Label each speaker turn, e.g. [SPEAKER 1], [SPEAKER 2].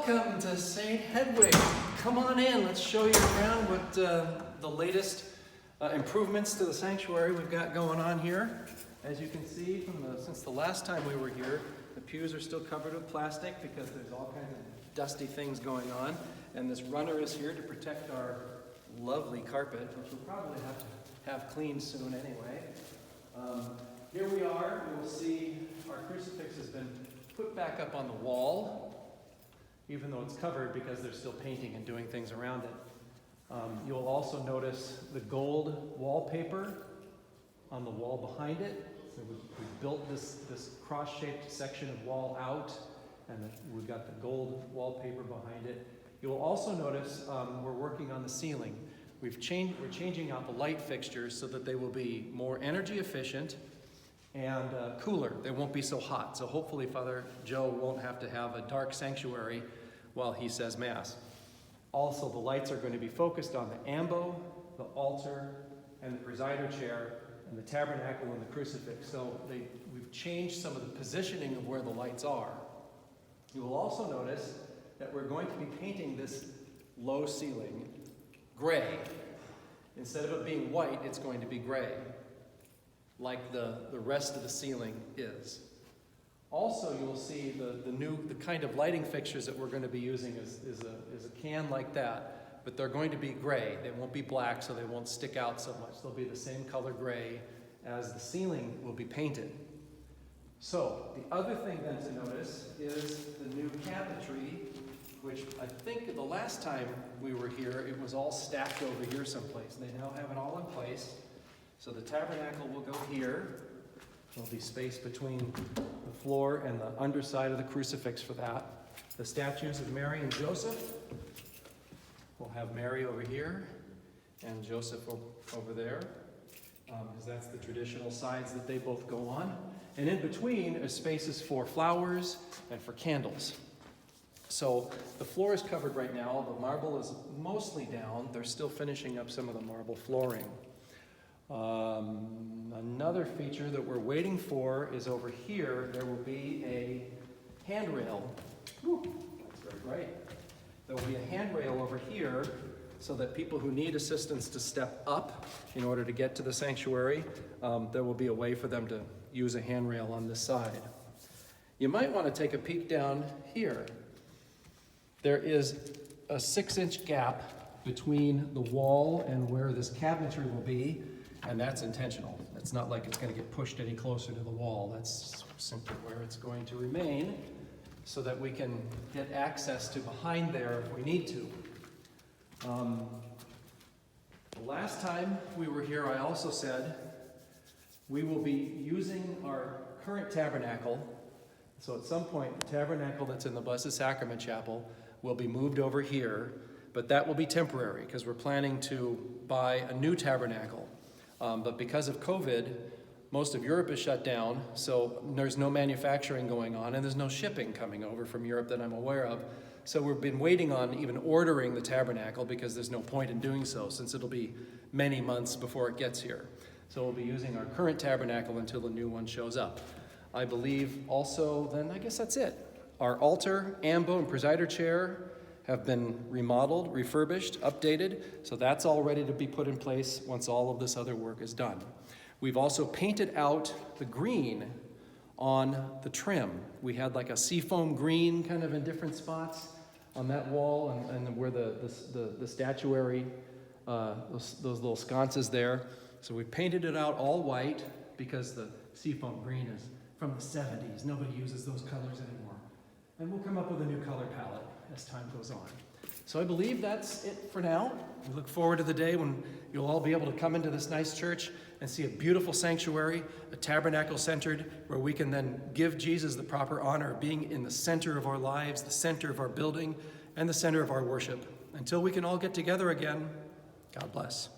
[SPEAKER 1] Welcome to St. Hedwig. Come on in, let's show you around what the latest improvements to the sanctuary we've got going on here. As you can see, since the last time we were here, the pews are still covered with plastic because there's all kinds of dusty things going on. And this runner is here to protect our lovely carpet, which we'll probably have to have cleaned soon anyway. Here we are. You'll see our crucifix has been put back up on the wall, even though it's covered because they're still painting and doing things around it. You'll also notice the gold wallpaper on the wall behind it. So we built this cross-shaped section of wall out, and we've got the gold wallpaper behind it. You'll also notice we're working on the ceiling. We're changing out the light fixtures so that they will be more energy efficient and cooler. They won't be so hot. So hopefully Father Joe won't have to have a dark sanctuary while he says Mass. Also, the lights are going to be focused on the ambo, the altar, and the presider chair, and the tabernacle and the crucifix. So we've changed some of the positioning of where the lights are. You will also notice that we're going to be painting this low ceiling gray. Instead of it being white, it's going to be gray, like the rest of the ceiling is. Also, you'll see the kind of lighting fixtures that we're going to be using is a can like that, but they're going to be gray. They won't be black, so they won't stick out so much. They'll be the same color gray as the ceiling will be painted. So, the other thing then to notice is the new cabinetry, which I think the last time we were here, it was all stacked over here someplace. They now have it all in place. So the tabernacle will go here. There'll be space between the floor and the underside of the crucifix for that. The statues of Mary and Joseph. We'll have Mary over here and Joseph over there, because that's the traditional sides that they both go on. And in between are spaces for flowers and for candles. So the floor is covered right now. The marble is mostly down. They're still finishing up some of the marble flooring. Another feature that we're waiting for is over here. There will be a handrail. That's very bright. There will be a handrail over here so that people who need assistance to step up in order to get to the sanctuary, there will be a way for them to use a handrail on this side. You might want to take a peek down here. There is a 6-inch gap between the wall and where this cabinetry will be, and that's intentional. It's not like it's going to get pushed any closer to the wall. That's simply where it's going to remain so that we can get access to behind there if we need to. The last time we were here, I also said we will be using our current tabernacle. So at some point, the tabernacle that's in the Blessed Sacrament Chapel will be moved over here, but that will be temporary because we're planning to buy a new tabernacle. But because of COVID, most of Europe is shut down, so there's no manufacturing going on, and there's no shipping coming over from Europe that I'm aware of. So we've been waiting on even ordering the tabernacle because there's no point in doing so, since it'll be many months before it gets here. So we'll be using our current tabernacle until the new one shows up. I believe also, then I guess that's it. Our altar, ambo, and presider chair have been remodeled, refurbished, updated, so that's all ready to be put in place once all of this other work is done. We've also painted out the green on the trim. We had like a seafoam green kind of in different spots on that wall and where the statuary, those little sconces there. So we painted it out all white because the seafoam green is from the 70s. Nobody uses those colors anymore. And we'll come up with a new color palette as time goes on. So I believe that's it for now. We look forward to the day when you'll all be able to come into this nice church and see a beautiful sanctuary, a tabernacle centered, where we can then give Jesus the proper honor of being in the center of our lives, the center of our building, and the center of our worship. Until we can all get together again, God bless.